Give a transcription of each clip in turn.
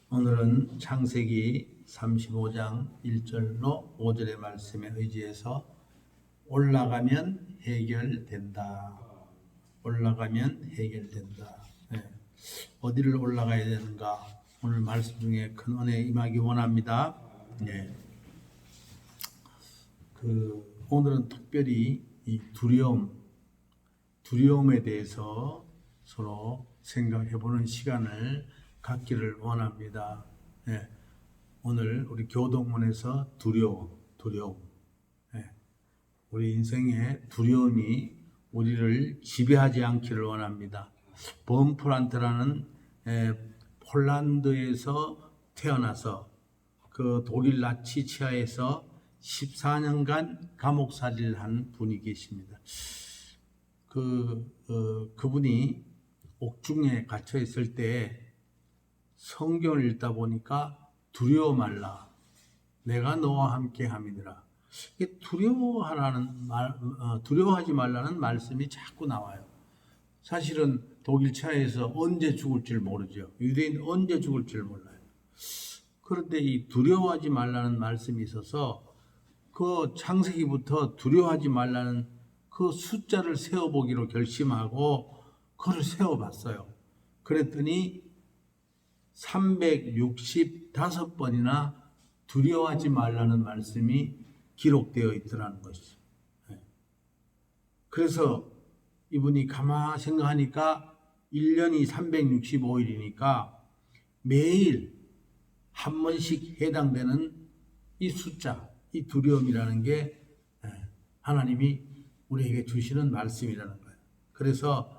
오늘은 창세기 35장 1절로 5절의 말씀에 의지해서 올라가면 해결된다. 올라가면 해결된다. 네. 어디를 올라가야 되는가? 오늘 말씀 중에 큰 은혜 임하기 원합니다. 네. 오늘은 특별히 이 두려움에 대해서 서로 생각해보는 시간을 갖기를 원합니다. 네. 오늘 우리 교동문에서 두려움. 네. 우리 인생에 두려움이 우리를 지배하지 않기를 원합니다. 범프란트라는 폴란드에서 태어나서 그 독일 나치 치하에서 14년간 감옥살이를 한 분이 계십니다. 그분이 옥중에 갇혀 있을 때 성경을 읽다 보니까 두려워 말라. 내가 너와 함께 함이니라. 두려워하지 말라는 말씀이 자꾸 나와요. 사실은 독일 치하에서 언제 죽을지 모르죠. 유대인 언제 죽을지 몰라요. 그런데 이 두려워하지 말라는 말씀이 있어서 그 창세기부터 두려워하지 말라는 그 숫자를 세어보기로 결심하고 그걸 세어봤어요. 그랬더니 365번이나 두려워하지 말라는 말씀이 기록되어 있더라는 것이죠. 그래서 이분이 가만히 생각하니까 1년이 365일이니까 매일 한 번씩 해당되는 이 숫자, 이 두려움이라는 게 하나님이 우리에게 주시는 말씀이라는 거예요. 그래서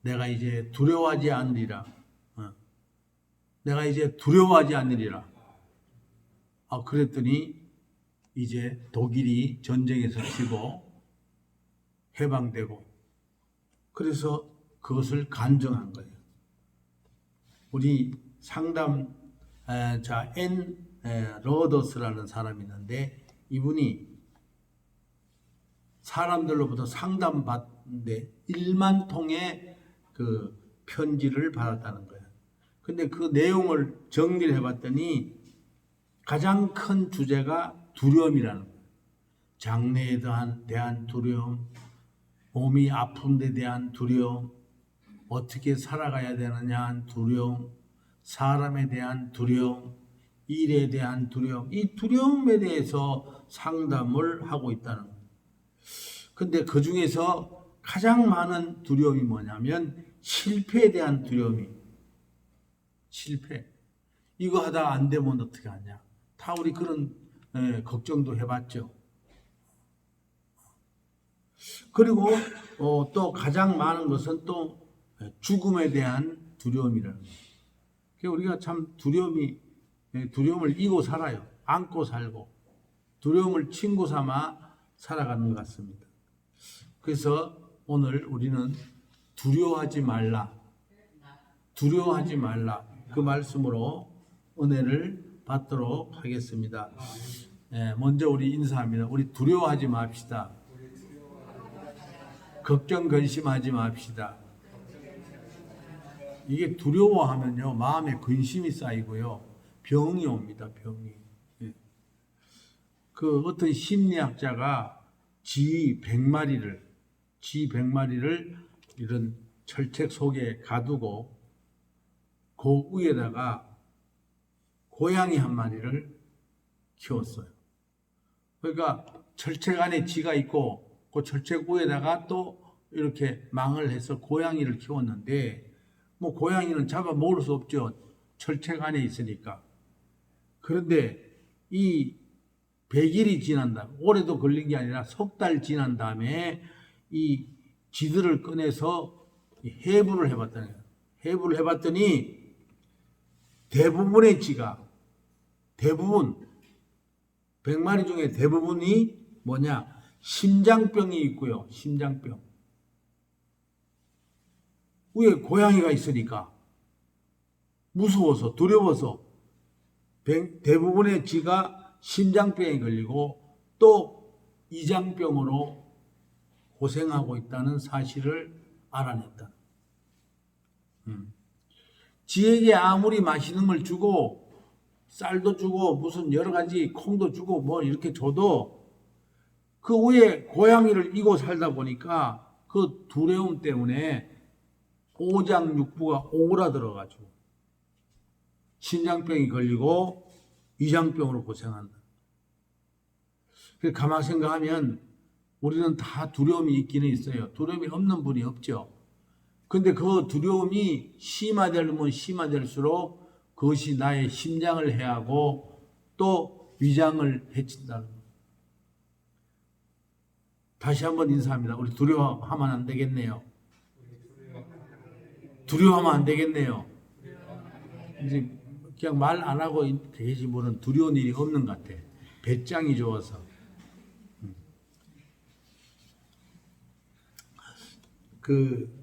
내가 이제 두려워하지 않으리라. 내가 이제 두려워하지 않으리라. 그랬더니 이제 독일이 전쟁에서 지고 해방되고 그래서 그것을 간증한 거예요. 우리 상담자 로더스라는 사람이 있는데 이분이 사람들로부터 상담받는데 1만 통의 그 편지를 받았다는 거예요. 근데 그 내용을 정리를 해봤더니 가장 큰 주제가 두려움이라는 거예요. 장래에 대한 두려움, 몸이 아픔에 대한 두려움, 어떻게 살아가야 되느냐는 두려움, 사람에 대한 두려움, 일에 대한 두려움, 이 두려움에 대해서 상담을 하고 있다는 거예요. 근데 그 중에서 가장 많은 두려움이 뭐냐면 실패에 대한 두려움이 실패. 이거 하다가 안 되면 어떻게 하냐. 다 우리 그런 걱정도 해봤죠. 그리고 또 가장 많은 것은 또 죽음에 대한 두려움이라는 거예요. 우리가 참 두려움을 이고 살아요. 안고 살고 두려움을 친구 삼아 살아가는 것 같습니다. 그래서 오늘 우리는 두려워하지 말라 그 말씀으로 은혜를 받도록 하겠습니다. 먼저 우리 인사합니다. 우리 두려워하지 맙시다. 걱정 근심하지 맙시다. 이게 두려워하면요 마음에 근심이 쌓이고요 병이 옵니다. 병이. 그 어떤 심리학자가 쥐 100마리를 이런 철책 속에 가두고 그 위에다가 고양이 한 마리를 키웠어요. 그러니까 철책 안에 쥐가 있고 그 철책 위에다가 또 이렇게 망을 해서 고양이를 키웠는데 뭐 고양이는 잡아 먹을 수 없죠. 철책 안에 있으니까. 그런데 이 100일이 지난 다음, 올해도 걸린 게 아니라 석 달 지난 다음에 이 쥐들을 꺼내서 해부를 해봤다는 거예요. 해부를 해봤더니 대부분의 쥐가 100마리 중에 대부분이 뭐냐? 심장병이 있고요. 심장병. 위에 고양이가 있으니까 무서워서 두려워서 대부분의 쥐가 심장병에 걸리고 또 이장병으로 고생하고 있다는 사실을 알아냈다. 쥐에게 아무리 맛있는 걸 주고 쌀도 주고 무슨 여러 가지 콩도 주고 뭐 이렇게 줘도 그 위에 고양이를 이고 살다 보니까 그 두려움 때문에 오장육부가 오그라들어가지고 신장병이 걸리고 위장병으로 고생한다. 가만 생각하면 우리는 다 두려움이 있기는 있어요. 두려움이 없는 분이 없죠. 근데 그 두려움이 심화되면 심화될수록 그것이 나의 심장을 해하고 또 위장을 해친다는 거예요. 다시 한번 인사합니다. 우리 두려워하면 안 되겠네요. 두려워하면 안 되겠네요. 이제 그냥 말 안 하고 계신 분은 두려운 일이 없는 것 같아. 배짱이 좋아서. 그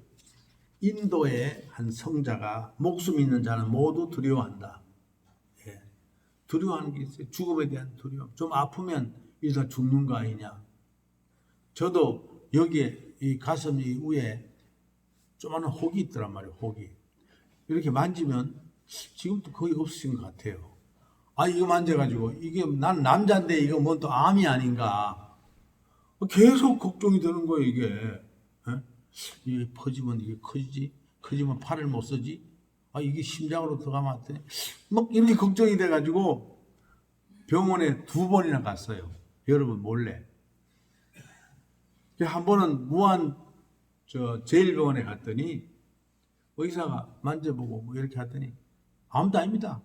인도의 한 성자가 목숨 있는 자는 모두 두려워한다. 예. 두려워하는 게 있어요. 죽음에 대한 두려움. 좀 아프면 이러다 죽는 거 아니냐. 저도 여기에 이 가슴 위에 조그마한 혹이 있더란 말이에요. 혹이. 이렇게 만지면 지금도 거의 없으신 것 같아요. 아, 이거 만져가지고 이게 난 남자인데 이거 뭔 또 암이 아닌가. 계속 걱정이 되는 거예요. 이게. 이게 퍼지면 이게 커지지, 커지면 팔을 못 쓰지, 아 이게 심장으로 들어가면 안 돼. 막 이렇게 걱정이 돼가지고 병원에 2번이나 갔어요. 여러분 몰래. 한 번은 무한 제일병원에 갔더니 의사가 만져보고 뭐 이렇게 하더니 아무도 아닙니다.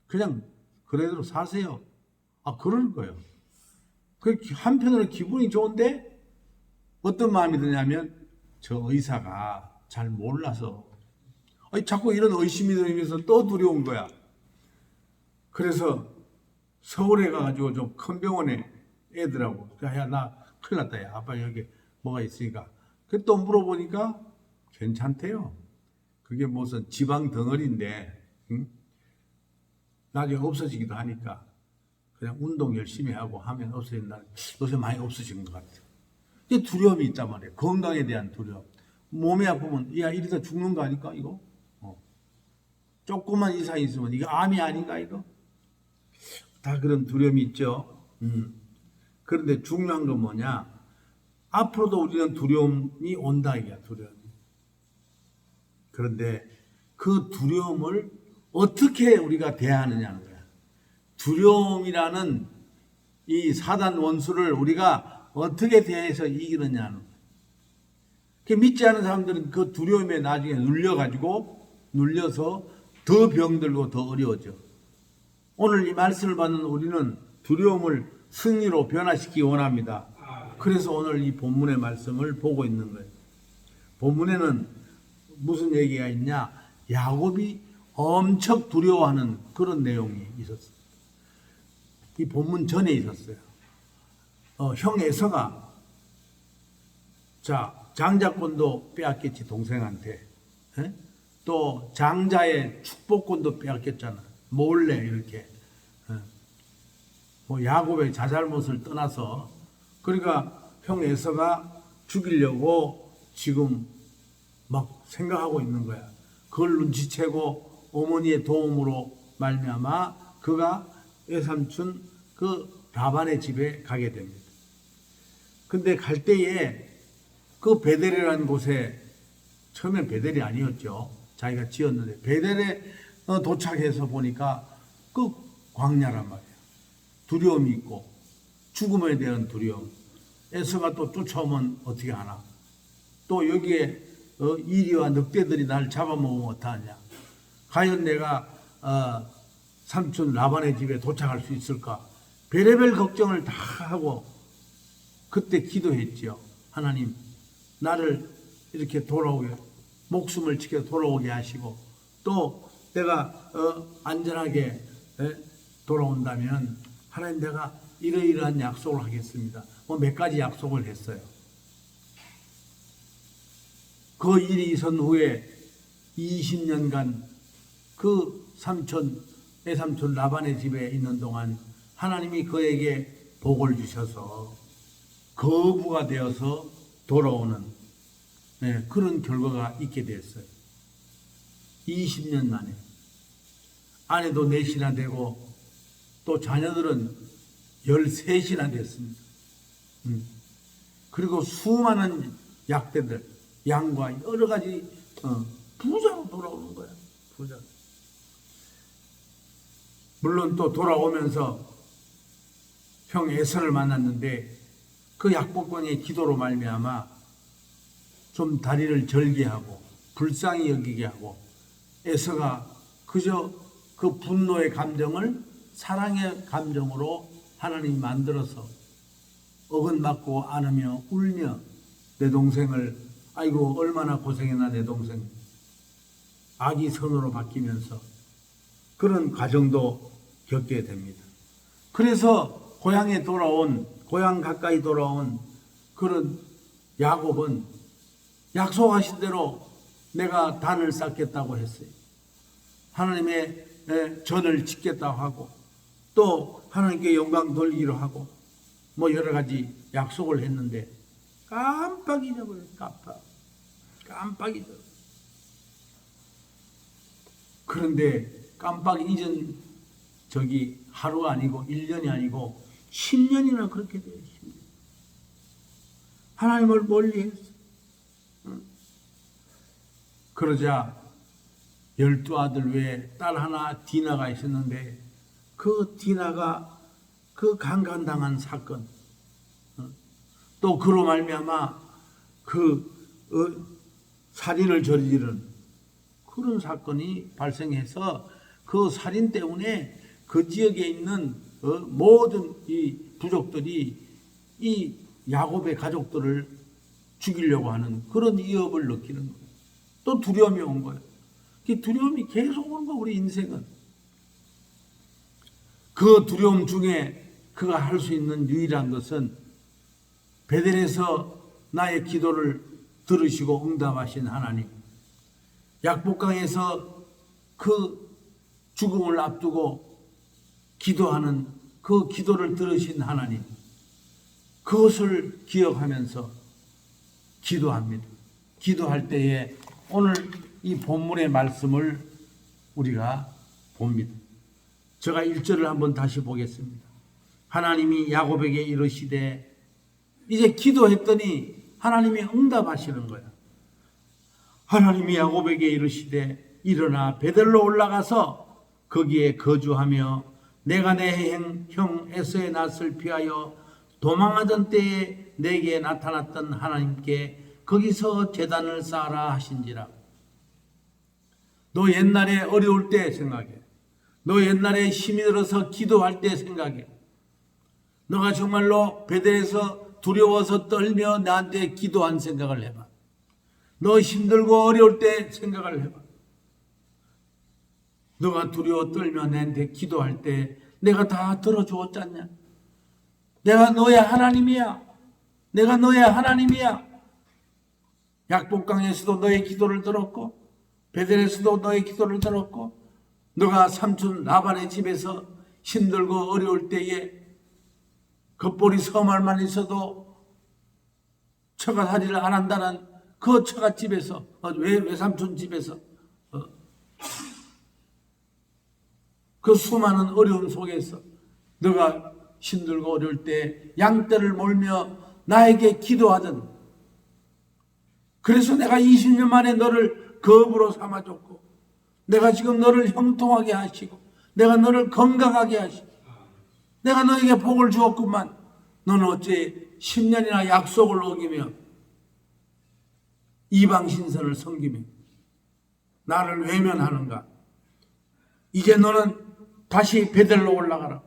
그냥 그래도 사세요. 아 그러는 거예요. 그 한편으로 기분이 좋은데. 어떤 마음이 드냐면 저 의사가 잘 몰라서 아니, 자꾸 이런 의심이 들면서 또 두려운 거야. 그래서 서울에 가가지고 좀 큰 병원에 애들하고 야 나 큰일 났다 야 아빠 여기 뭐가 있으니까 그 또 물어보니까 괜찮대요. 그게 무슨 지방 덩어리인데 응? 나중에 없어지기도 하니까 그냥 운동 열심히 하고 하면 없어진다. 요새 많이 없어진 것 같아요. 두려움이 있단 말이에요. 건강에 대한 두려움. 몸이 아프면 야 이러다 죽는 거 아닐까 이거? 조금만 이상이 있으면 이거 암이 아닌가 이거? 다 그런 두려움이 있죠. 그런데 중요한 건 뭐냐? 앞으로도 우리는 두려움이 온다 이거야. 두려움이. 그런데 그 두려움을 어떻게 우리가 대하느냐는 거야. 두려움이라는 이 사단 원수를 우리가 어떻게 대해서 이기느냐는 거예요. 믿지 않은 사람들은 그 두려움에 나중에 눌려서 더 병들고 더 어려워져. 오늘 이 말씀을 받는 우리는 두려움을 승리로 변화시키기 원합니다. 그래서 오늘 이 본문의 말씀을 보고 있는 거예요. 본문에는 무슨 얘기가 있냐? 야곱이 엄청 두려워하는 그런 내용이 있었어요. 이 본문 전에 있었어요. 형 에서가 장자권도 빼앗겼지 동생한테. 에? 또 장자의 축복권도 빼앗겼잖아. 몰래 이렇게. 뭐 야곱의 자잘못을 떠나서 그러니까 형 에서가 죽이려고 지금 막 생각하고 있는 거야. 그걸 눈치채고 어머니의 도움으로 말미암아 그가 외삼촌 그 라반의 집에 가게 됩니다. 근데 갈 때에 그 베델이라는 곳에 처음엔 베델이 아니었죠. 자기가 지었는데 베델에 도착해서 보니까 그 광야란 말이야. 두려움이 있고 죽음에 대한 두려움. 에서가 또 쫓아오면 어떻게 하나. 또 여기에 이리와 늑대들이 날 잡아먹으면 어떡하냐. 과연 내가 삼촌 라반의 집에 도착할 수 있을까. 별의별 걱정을 다 하고 그때 기도했지요. 하나님 나를 이렇게 돌아오게 목숨을 지켜 돌아오게 하시고 또 내가 안전하게 돌아온다면 하나님 내가 이러이러한 약속을 하겠습니다. 몇 가지 약속을 했어요. 그 일이 있은 후에 20년간 그 외삼촌 라반의 집에 있는 동안 하나님이 그에게 복을 주셔서 거부가 되어서 돌아오는 그런 결과가 있게 됐어요. 20년 만에. 아내도 4이나 되고 또 자녀들은 13이나 됐습니다. 그리고 수많은 약대들, 양과 여러 가지 부자로 돌아오는 거야. 부자. 물론 또 돌아오면서 형 에서를 만났는데 그 약복권의 기도로 말미암아 좀 다리를 절개하고 불쌍히 여기게 하고 에서가 그저 그 분노의 감정을 사랑의 감정으로 하나님이 만들어서 어긋맞고 안으며 울며 내 동생을 아이고 얼마나 고생했나 내 동생 아기 선으로 바뀌면서 그런 과정도 겪게 됩니다. 그래서 고향 가까이 돌아온 그런 야곱은 약속하신 대로 내가 단을 쌓겠다고 했어요. 하나님의 전을 짓겠다고 하고 또 하나님께 영광 돌리기로 하고 뭐 여러 가지 약속을 했는데 깜빡 잊어버려요. 깜빡 잊어. 그런데 깜빡 잊은 적이 하루가 아니고 1년이 아니고 10년이나 그렇게 돼요. 10년. 하나님을 멀리했어. 그러자 12아들 외에 딸 하나 디나가 있었는데 그 디나가 그 강간당한 사건 또 그로 말미암아 살인을 저지른 그런 사건이 발생해서 그 살인 때문에 그 지역에 있는 모든 이 부족들이 이 야곱의 가족들을 죽이려고 하는 그런 위협을 느끼는 거예요. 또 두려움이 온 거예요. 그 두려움이 계속 오는 거예요. 우리 인생은. 그 두려움 중에 그가 할 수 있는 유일한 것은 베델에서 나의 기도를 들으시고 응답하신 하나님, 약복강에서 그 죽음을 앞두고 기도하는 그 기도를 들으신 하나님, 그것을 기억하면서 기도합니다. 기도할 때에 오늘 이 본문의 말씀을 우리가 봅니다. 제가 1절을 한번 다시 보겠습니다. 하나님이 야곱에게 이르시되, 이제 기도했더니 하나님이 응답하시는 거야. 하나님이 야곱에게 이르시되 일어나 베델로 올라가서 거기에 거주하며 내가 내 형 에서의 낯을 피하여 도망하던 때에 내게 나타났던 하나님께 거기서 제단을 쌓아라 하신지라. 너 옛날에 어려울 때 생각해. 너 옛날에 힘이 들어서 기도할 때 생각해. 너가 정말로 베델에서 두려워서 떨며 나한테 기도한 생각을 해봐. 너 힘들고 어려울 때 생각을 해봐. 너가 두려워 떨며 나한테 기도할 때 내가 다 들어주었잖냐. 내가 너의 하나님이야. 내가 너의 하나님이야. 약복강에서도 너의 기도를 들었고 베델에서도 너의 기도를 들었고 너가 삼촌 라반의 집에서 힘들고 어려울 때에 겉보리 서말만 있어도 처갓하지를 안 한다는 그 처갓집에서 외삼촌 집에서 그 수많은 어려움 속에서 너가 힘들고 어려울 때 양떼를 몰며 나에게 기도하던, 그래서 내가 20년 만에 너를 거부로 삼아줬고 내가 지금 너를 형통하게 하시고 내가 너를 건강하게 하시고 내가 너에게 복을 주었구만. 너는 어째 10년이나 약속을 어기며 이방 신선을 섬기며 나를 외면하는가. 이제 너는 다시 베델로 올라가라.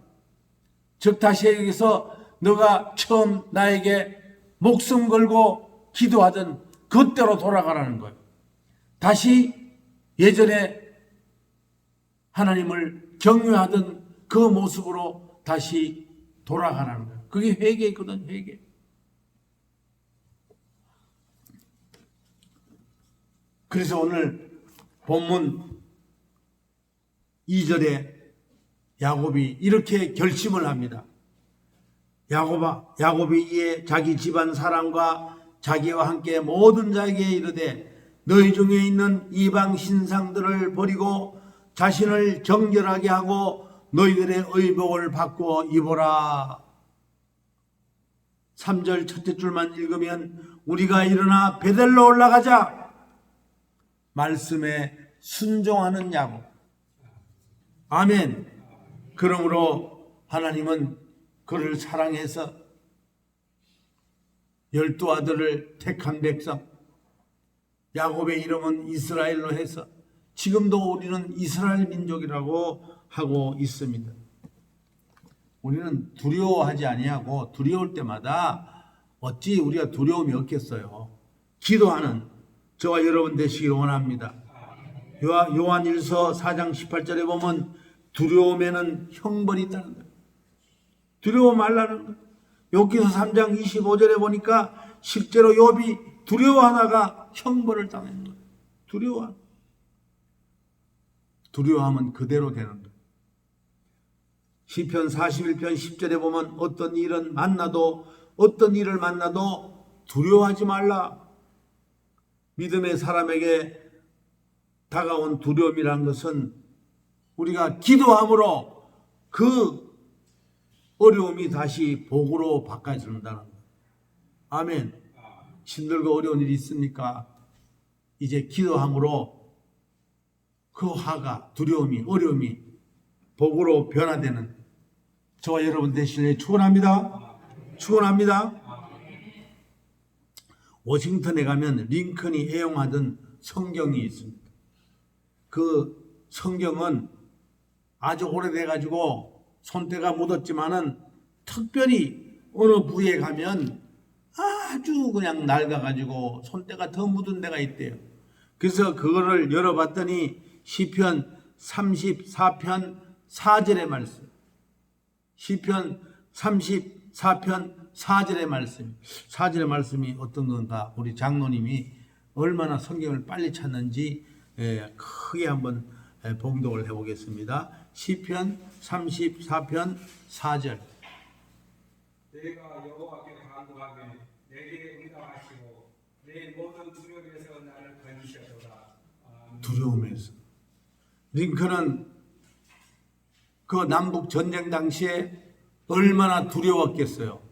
즉 다시 여기서 너가 처음 나에게 목숨 걸고 기도하던 그때로 돌아가라는 거예요. 다시 예전에 하나님을 경외하던 그 모습으로 다시 돌아가라는 거예요. 그게 회개거든, 회개. 그래서 오늘 본문 2절에 야곱이 이렇게 결심을 합니다. 야곱이 이에 자기 집안 사람과 자기와 함께 모든 자에게 이르되 너희 중에 있는 이방 신상들을 버리고 자신을 정결하게 하고 너희들의 의복을 바꾸어 입어라. 3절 첫째 줄만 읽으면 우리가 일어나 베델로 올라가자. 말씀에 순종하는 야곱. 아멘. 그러므로 하나님은 그를 사랑해서 12아들을 택한 백성, 야곱의 이름은 이스라엘로 해서 지금도 우리는 이스라엘 민족이라고 하고 있습니다. 우리는 두려워하지 아니하고 두려울 때마다 어찌 우리가 두려움이 없겠어요. 기도하는 저와 여러분 되시길 원합니다. 요한일서 4장 18절에 보면 두려움에는 형벌이 있다는 거예요. 두려워 말라는 거예요. 욥기서 3장 25절에 보니까 실제로 욥이 두려워하다가 형벌을 당하는 거예요. 두려워하면 그대로 되는 거예요. 시편 41편 10절에 보면 어떤 일을 만나도 두려워하지 말라. 믿음의 사람에게 다가온 두려움이란 것은 우리가 기도함으로 그 어려움이 다시 복으로 바꿔진다는 거예요. 아멘. 힘들고 어려운 일이 있습니까? 이제 기도함으로 그 화가, 두려움이, 어려움이 복으로 변화되는 저와 여러분 되시길 축원합니다. 축원합니다. 워싱턴에 가면 링컨이 애용하던 성경이 있습니다. 그 성경은 아주 오래돼가지고 손때가 묻었지만은 특별히 어느 부위에 가면 아주 그냥 낡아가지고 손때가 더 묻은 데가 있대요. 그래서 그거를 열어봤더니 시편 34편 4절의 말씀, 시편 34편 4절의 말씀, 4절의 말씀이 어떤 건가 우리 장로님이 얼마나 성경을 빨리 찾는지 크게 한번 봉독을 해보겠습니다. 시편 34편 4절. 내가 여호와께 간구하며 내게 응답하시고 내 모든 두려움에서 나를 건지시도다. 두려움에서. 링컨은 그 남북 전쟁 당시에 얼마나 두려웠겠어요.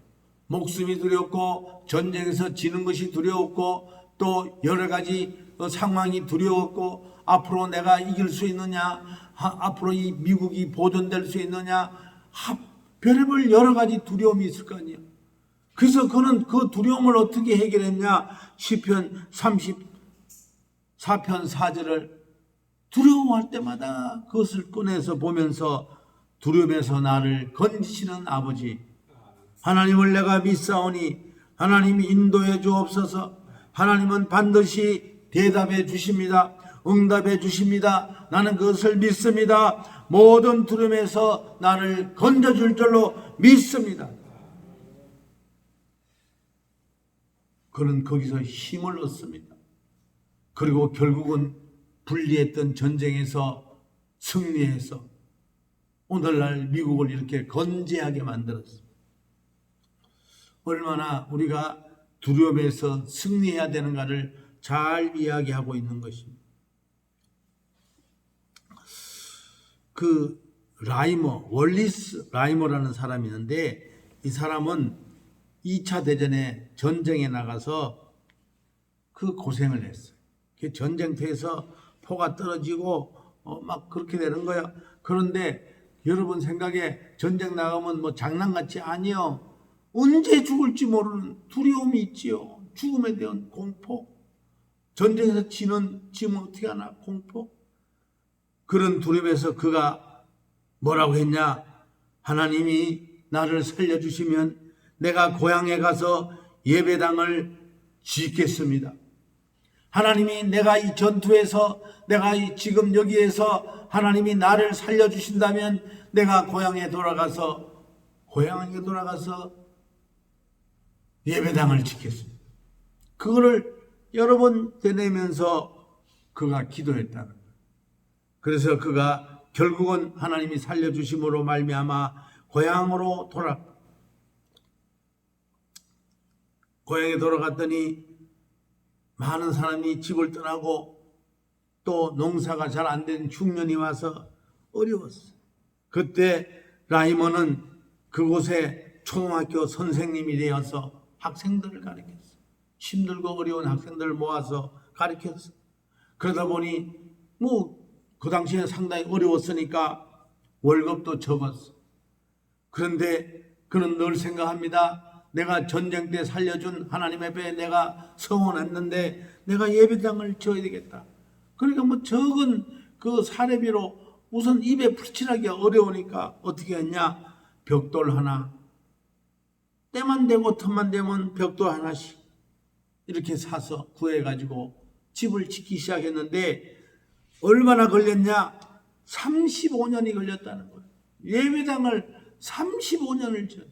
목숨이 두렵고 전쟁에서 지는 것이 두려웠고 또 여러 가지 상황이 두려웠고 앞으로 내가 이길 수 있느냐, 앞으로 이 미국이 보존될 수 있느냐, 별의별 여러 가지 두려움이 있을 거 아니에요. 그래서 그는 그 두려움을 어떻게 해결했냐? 시편 34편 4절을 두려워할 때마다 그것을 꺼내서 보면서 두려움에서 나를 건지시는 아버지, 하나님을 내가 믿사오니 하나님이 인도해 주옵소서. 하나님은 반드시 대답해 주십니다. 응답해 주십니다. 나는 그것을 믿습니다. 모든 두려움에서 나를 건져줄 줄로 믿습니다. 그는 거기서 힘을 얻습니다. 그리고 결국은 불리했던 전쟁에서 승리해서 오늘날 미국을 이렇게 건재하게 만들었습니다. 얼마나 우리가 두려움에서 승리해야 되는가를 잘 이야기하고 있는 것입니다. 그 월리스 라이머라는 사람이 있는데 이 사람은 2차 대전에 전쟁에 나가서 그 고생을 했어요. 그 전쟁터에서 포가 떨어지고 막 그렇게 되는 거야. 그런데 여러분 생각에 전쟁 나가면 뭐 장난같이 아니요. 언제 죽을지 모르는 두려움이 있지요. 죽음에 대한 공포. 전쟁에서 지면 어떻게 하나 공포. 그런 두려움에서 그가 뭐라고 했냐? 하나님이 나를 살려주시면 내가 고향에 가서 예배당을 짓겠습니다. 하나님이 내가 이 전투에서 내가 지금 여기에서 하나님이 나를 살려주신다면 내가 고향에 돌아가서 예배당을 짓겠습니다. 그거를 여러 번 되뇌면서 그가 기도했다는 거예요. 그래서 그가 결국은 하나님이 살려주심으로 말미암아 고향에 돌아갔더니 많은 사람이 집을 떠나고 또 농사가 잘 안 된 흉년이 와서 어려웠어. 그때 라이먼은 그곳에 초등학교 선생님이 되어서 학생들을 가르쳤어. 힘들고 어려운 학생들을 모아서 가르쳤어. 그러다 보니 그 당시에 상당히 어려웠으니까 월급도 적었어. 그런데 그는 늘 생각합니다. 내가 전쟁 때 살려준 하나님 앞에 내가 서원했는데 내가 예배당을 지어야 되겠다. 그러니까 적은 그 사례비로 우선 입에 풀칠하기가 어려우니까 어떻게 했냐? 벽돌 하나, 때만 되고 틈만 되면 벽돌 하나씩 이렇게 사서 구해가지고 집을 짓기 시작했는데 얼마나 걸렸냐? 35년이 걸렸다는 거예요. 예배당을 35년을 지었어요.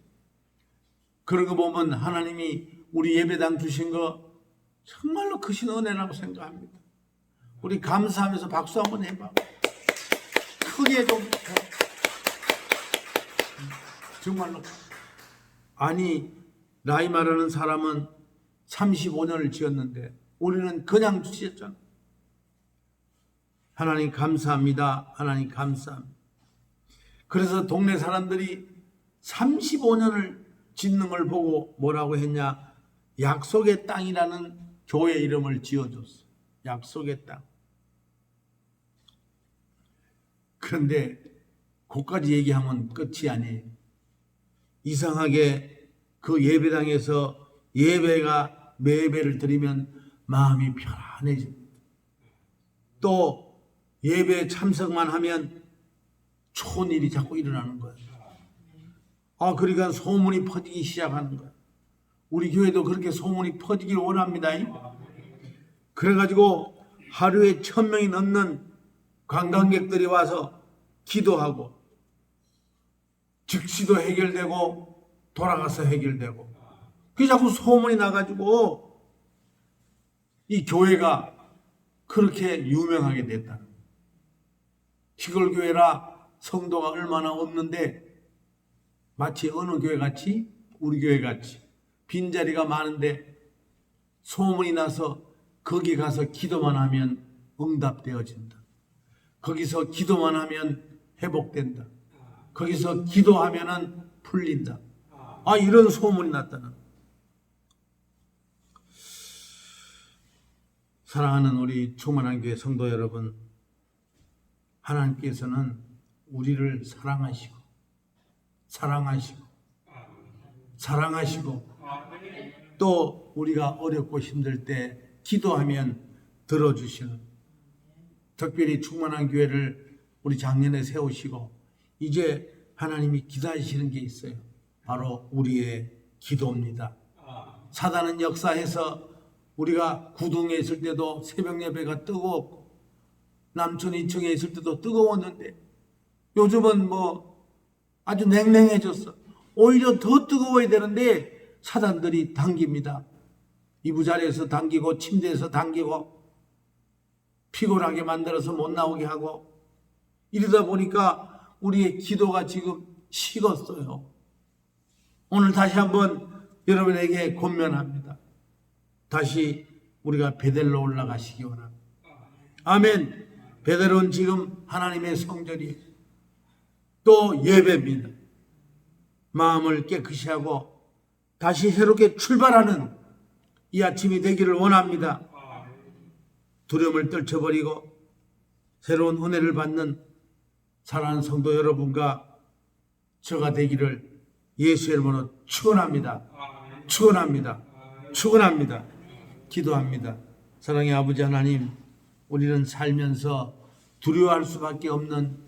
그런 거 보면 하나님이 우리 예배당 주신 거 정말로 크신 은혜라고 생각합니다. 우리 감사하면서 박수 한번 해봐. 크게 좀. 정말로. 아니, 라이마라는 사람은 35년을 지었는데 우리는 그냥 지었잖아. 하나님 감사합니다. 하나님 감사합니다. 그래서 동네 사람들이 35년을 짓는 걸 보고 뭐라고 했냐? 약속의 땅이라는 교회 이름을 지어줬어. 약속의 땅. 그런데 그것까지 얘기하면 끝이 아니에요. 이상하게 그 예배당에서 매배를 드리면 마음이 편안해집니다. 또 예배 참석만 하면 좋은 일이 자꾸 일어나는 거예요. 그러니까 소문이 퍼지기 시작하는 거예요. 우리 교회도 그렇게 소문이 퍼지길 원합니다. 그래가지고 하루에 1000명이 넘는 관광객들이 와서 기도하고 즉시도 해결되고 돌아가서 해결되고 그게 자꾸 소문이 나가지고 이 교회가 그렇게 유명하게 됐다는 거예요. 시골 교회라 성도가 얼마나 없는데 마치 어느 교회 같이? 우리 교회 같이 빈자리가 많은데 소문이 나서 거기 가서 기도만 하면 응답되어진다. 거기서 기도만 하면 회복된다. 거기서 기도하면은 풀린다. 이런 소문이 났다는. 사랑하는 우리 충만한 교회 성도 여러분, 하나님께서는 우리를 사랑하시고 또 우리가 어렵고 힘들 때 기도하면 들어주시는, 특별히 충만한 교회를 우리 작년에 세우시고 이제 하나님이 기다리시는 게 있어요. 바로 우리의 기도입니다. 사단은 역사해서 우리가 구둥에 있을 때도 새벽 예배가 뜨겁고 남촌 2층에 있을 때도 뜨거웠는데 요즘은 아주 냉랭해졌어. 오히려 더 뜨거워야 되는데 사단들이 당깁니다. 이부자리에서 당기고 침대에서 당기고 피곤하게 만들어서 못 나오게 하고 이러다 보니까 우리의 기도가 지금 식었어요. 오늘 다시 한번 여러분에게 권면합니다. 다시 우리가 베델로 올라가시기 원합니다. 아멘. 베델은 지금 하나님의 성전이에요. 또 예배입니다. 마음을 깨끗이 하고 다시 새롭게 출발하는 이 아침이 되기를 원합니다. 두려움을 떨쳐버리고 새로운 은혜를 받는 사랑하는 성도 여러분과 저가 되기를 예수의 이름으로 축원합니다. 기도합니다. 사랑의 아버지 하나님, 우리는 살면서 두려워할 수밖에 없는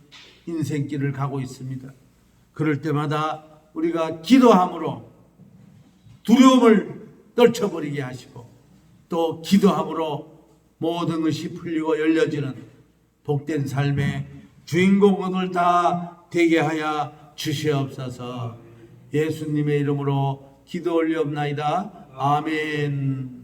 인생길을 가고 있습니다. 그럴 때마다 우리가 기도함으로 두려움을 떨쳐버리게 하시고 또 기도함으로 모든 것이 풀리고 열려지는 복된 삶의 주인공을 다 되게 하여 주시옵소서. 예수님의 이름으로 기도 올리옵나이다. 아멘.